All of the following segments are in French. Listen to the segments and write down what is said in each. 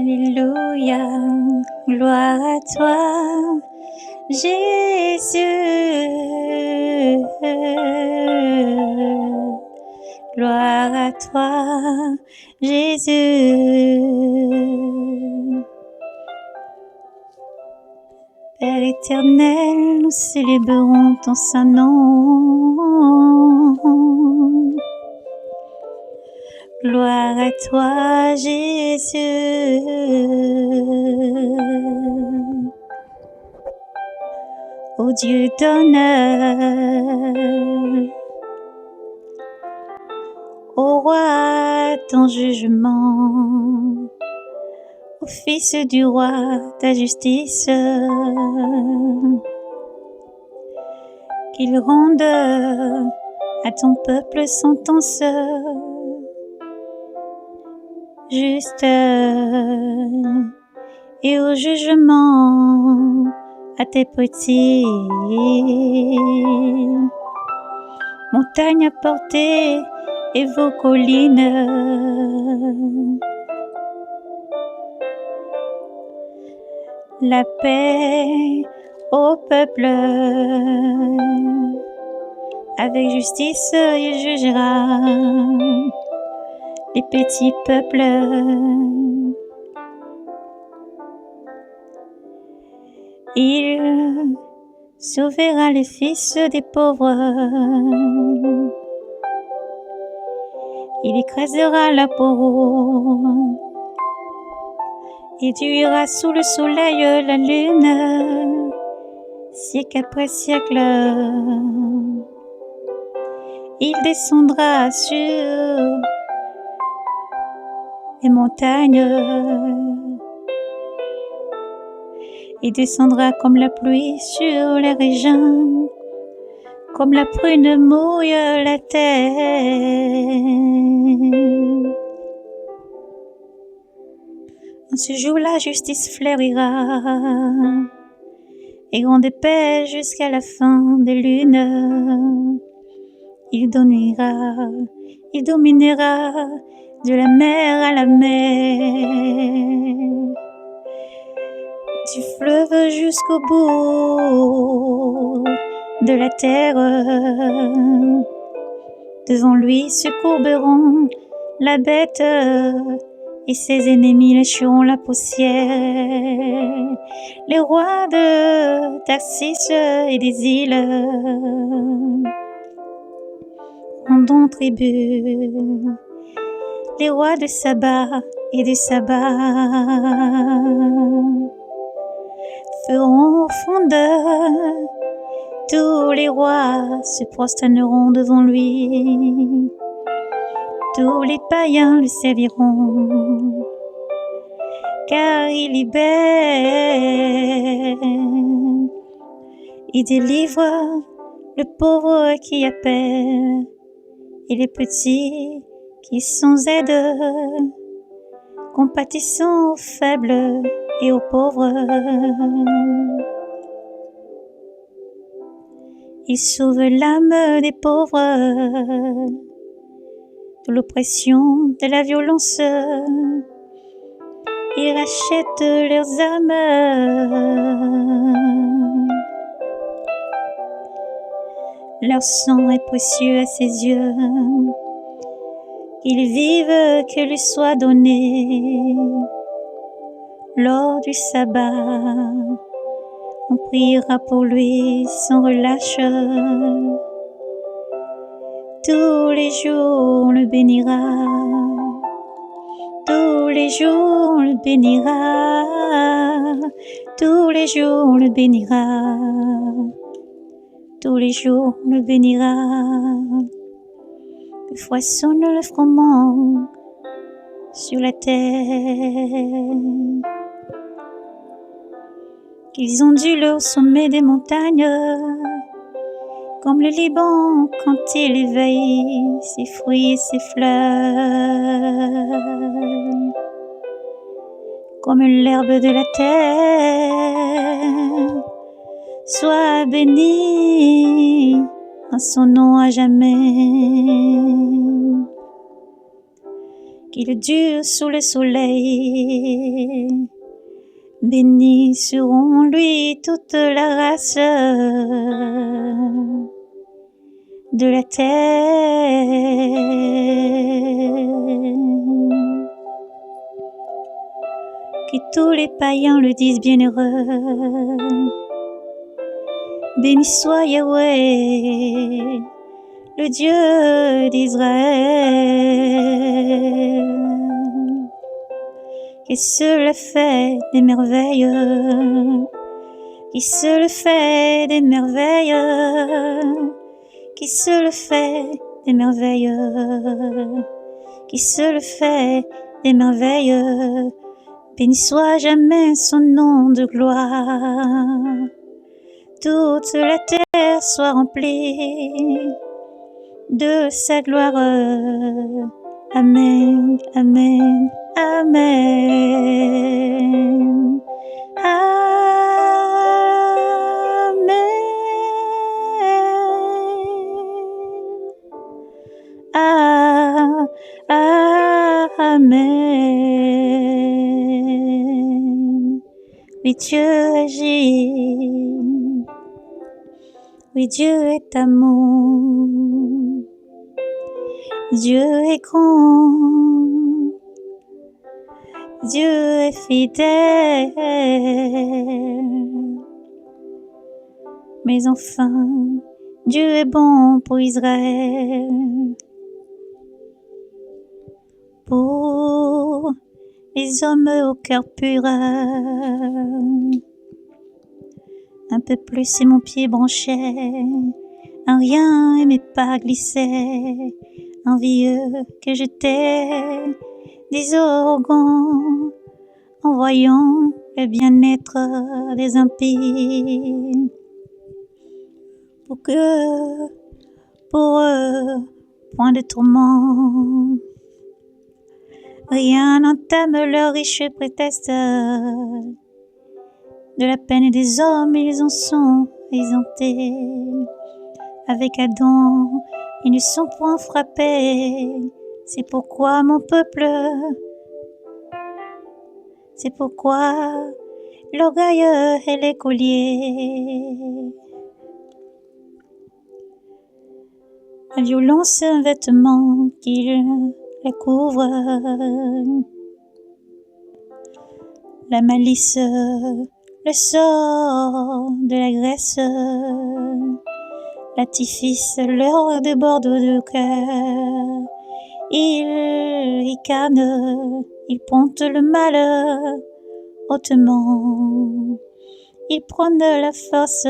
Alléluia, gloire à toi, Jésus. Gloire à toi, Jésus. Père éternel, nous célébrons ton saint nom. Gloire à toi, Jésus. Ô Dieu d'honneur, ô roi ton jugement, au fils du roi ta justice, qu'il rende à ton peuple sentence juste et au jugement à tes petits. Montagnes à porter et vos collines, la paix au peuple, avec justice il jugera les petits peuples. Il sauvera les fils des pauvres, il écrasera la pauvre, il tuera sous le soleil la lune, siècle après siècle. Il descendra sur les montagnes, il descendra comme la pluie sur les régions, comme la prune mouille la terre. En ce jour la justice fleurira, et grande paix jusqu'à la fin des lunes. Il dominera de la mer à la mer, du fleuve jusqu'au bout de la terre. Devant lui se courberont la bête et ses ennemis lécheront la poussière. Les rois de Tarsis et des îles rendront tribut. Les rois de Saba et de Saba feront fondeur. Tous les rois se prosterneront devant lui. Tous les païens le serviront, car il libère et délivre le pauvre qui appelle et les petits qui sans aide, compatissant aux faibles et aux pauvres. Il sauve l'âme des pauvres de l'oppression, de la violence. Il rachète leurs âmes. Leur sang est précieux à ses yeux. Qu'ils vivent, que lui soit donné. Lors du sabbat, on priera pour lui sans relâche. Tous les jours on le bénira. Tous les jours on le bénira. Tous les jours on le bénira. Tous les jours on le bénira. Que foisonne le froment sur la terre. Qu'ils ondulent au sommet des montagnes, comme le Liban quand il éveille ses fruits et ses fleurs, comme l'herbe de la terre. Sois béni en son nom à jamais. qu'il dure sous le soleil. Bénis seront lui toute la race de la terre. Que tous les païens le disent bienheureux. Béni soit Yahweh, le Dieu d'Israël, qui seul fait des merveilles, qui seul fait des merveilles, qui seul fait des merveilles, qui seul fait des merveilles. Béni soit jamais son nom de gloire. Toute la terre soit remplie de sa gloire. Amen, amen, amen. Amen. Amen. Oui, Dieu agit. Oui, Dieu est amour. Dieu est grand. Dieu est fidèle. Mais enfin, Dieu est bon pour Israël. Pour les hommes au cœur pur. Un peu plus et mon pied branchait, un rien et mes pas glissaient, envieux que j'étais, des arrogants, en voyant le bien-être des impies. Pour eux, point de tourment, rien n'entame leur riche prétexte. De la peine des hommes, ils en sont exemptés. Avec Adam, ils ne sont point frappés. C'est pourquoi mon peuple, c'est pourquoi l'orgueil est l'écolier. La violence, un vêtement qui la couvre. La malice, le sort de la graisse, l'artifice, l'heure de bordeaux de cœur. Ils ricanent, ils pointent le mal hautement, ils prennent la force.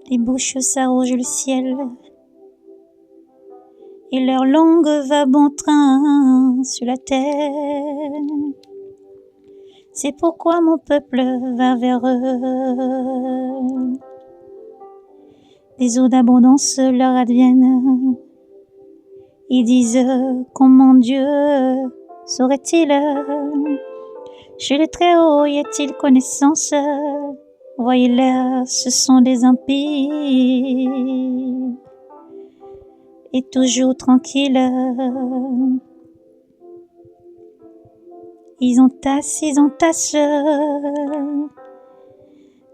Les bouches s'arrogent le ciel, et leur langue va bon train sur la terre. C'est pourquoi mon peuple va vers eux. Des eaux d'abondance leur adviennent. Ils disent, comment Dieu saurait-il? Chez le Très-Haut y a-t-il connaissance? Voyez-les, ce sont des impies. Et toujours tranquilles. Ils ont tasse.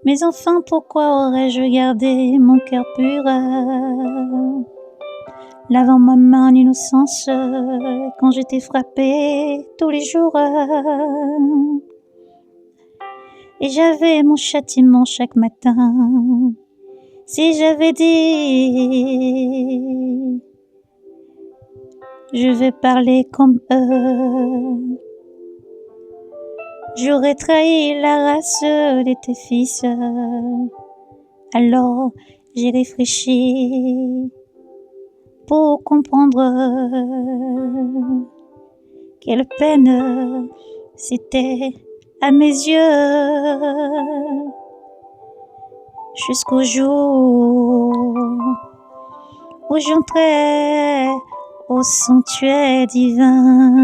Mais enfin, pourquoi aurais-je gardé mon cœur pur, lavant ma main d'innocence quand j'étais frappée tous les jours, et j'avais mon châtiment chaque matin. Si j'avais dit, je vais parler comme eux, j'aurais trahi la race de tes fils. Alors j'ai réfléchi pour comprendre quelle peine c'était à mes yeux, jusqu'au jour où j'entrais au sanctuaire divin.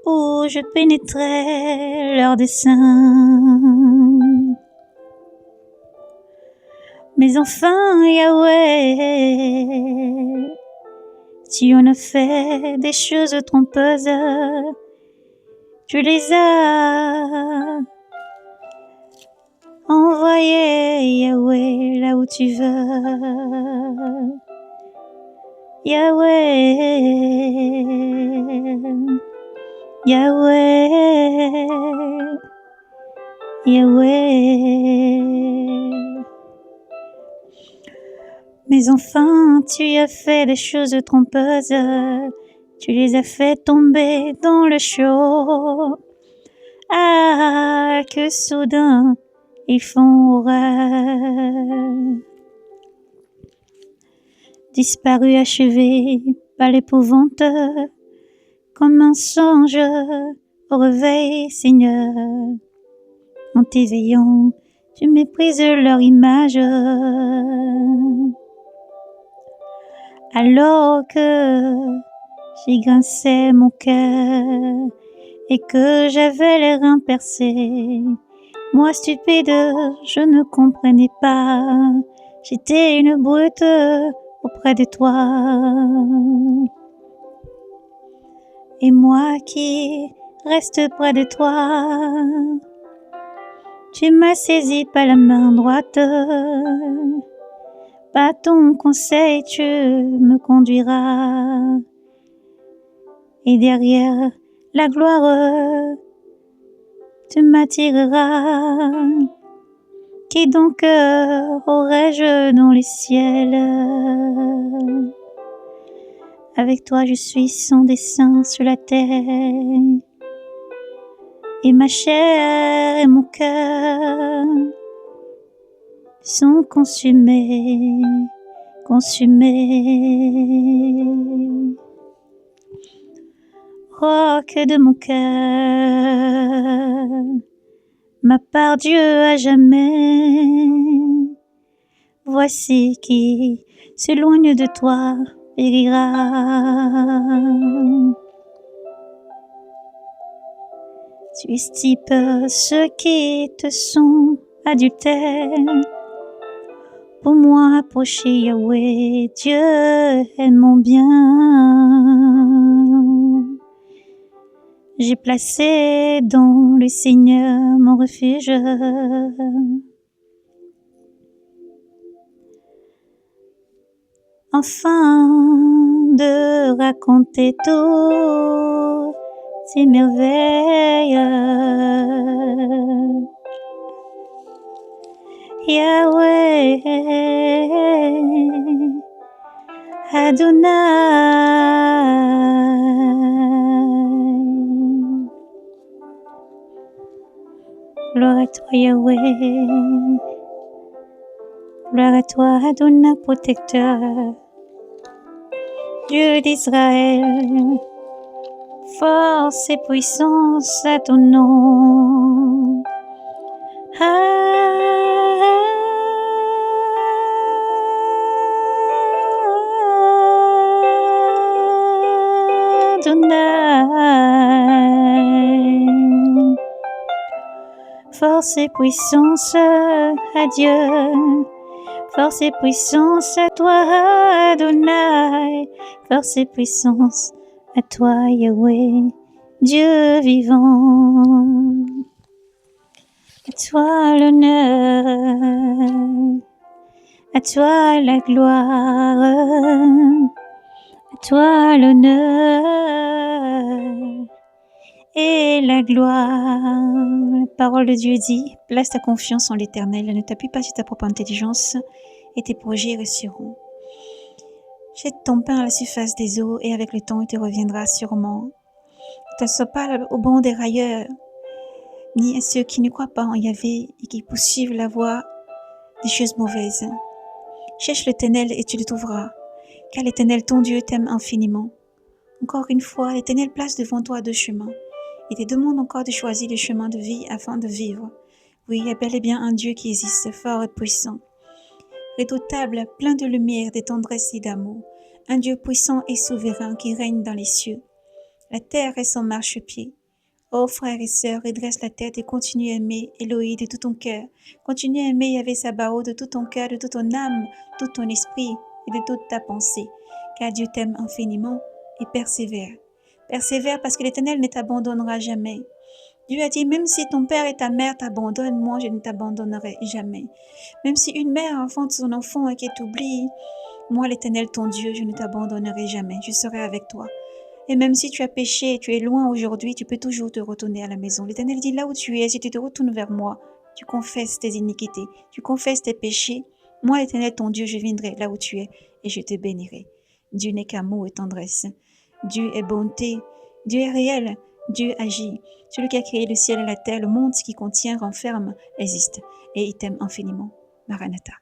Où je pénétrais leurs desseins. Mais enfin, Yahweh, tu en as fait des choses trompeuses, tu les as envoyées, Yahweh, là où tu veux. Yahweh, Yahweh, Yahweh. Mais enfin, tu as fait des choses trompeuses, tu les as fait tomber dans le chaud. Ah, que soudain, ils font horreur. Disparu, achevé par l'épouvante, comme un songe au réveil, Seigneur. En t'éveillant, tu méprises leur image. Alors que j'y grinçais mon cœur et que j'avais les reins percés, moi stupide, je ne comprenais pas, j'étais une brute auprès de toi. Et moi qui reste près de toi, tu m'as saisi par la main droite. Par ton conseil, tu me conduiras. Et derrière la gloire, tu m'attireras. Qui donc aurais-je dans les ciels? Avec toi, je suis sans dessein sur la terre. Et ma chair et mon cœur sont consumés, consumés. Roc de mon cœur, ma part Dieu à jamais. Voici qui s'éloigne de toi, périra. Tu estipes ceux qui te sont adultères. Pour moi, approcher Yahweh, Dieu est mon bien. J'ai placé dans le Seigneur mon refuge. Enfin de raconter toutes ces merveilles. Yahweh, Adonai. Gloire à toi, Yahweh. Gloire à toi, Adonai, protecteur. Dieu d'Israël, force et puissance à ton nom. Adonai, force et puissance à Dieu. Force et puissance à toi, Adonai. Force et puissance à toi, Yahweh, Dieu vivant. À toi l'honneur, à toi la gloire, à toi l'honneur et la gloire. La parole de Dieu dit, place ta confiance en l'Éternel, ne t'appuie pas sur ta propre intelligence, et tes projets réussiront. Jette ton pain à la surface des eaux, et avec le temps, il te reviendra sûrement. Ne t'assois pas au banc des railleurs, ni à ceux qui ne croient pas en Yahvé et qui poursuivent la voie des choses mauvaises. Cherche l'Éternel et tu le trouveras, car l'Éternel, ton Dieu, t'aime infiniment. Encore une fois, l'Éternel place devant toi deux chemins. Il te demande encore de choisir le chemin de vie afin de vivre. Oui, il y a bel et bien un Dieu qui existe, fort et puissant. Redoutable, plein de lumière, de tendresse et d'amour. Un Dieu puissant et souverain qui règne dans les cieux. La terre est son marchepied. Oh frères et sœurs, redresse la tête et continue à aimer Elohim de tout ton cœur. Continue à aimer Yahvé Sabaoth de tout ton cœur, de toute ton âme, de tout ton esprit et de toute ta pensée. Car Dieu t'aime infiniment et persévère. Persévère parce que l'Éternel ne t'abandonnera jamais. Dieu a dit, même si ton père et ta mère t'abandonnent, moi je ne t'abandonnerai jamais. Même si une mère enfante son enfant et qu'elle t'oublie, moi l'Éternel ton Dieu, je ne t'abandonnerai jamais, je serai avec toi. Et même si tu as péché et tu es loin aujourd'hui, tu peux toujours te retourner à la maison. L'Éternel dit, là où tu es, si tu te retournes vers moi, tu confesses tes iniquités, tu confesses tes péchés, moi l'Éternel ton Dieu, je viendrai là où tu es et je te bénirai. Dieu n'est qu'amour et tendresse. Dieu est bonté. Dieu est réel. Dieu agit. Celui qui a créé le ciel et la terre, le monde qui contient, renferme, existe. Et il t'aime infiniment. Maranatha.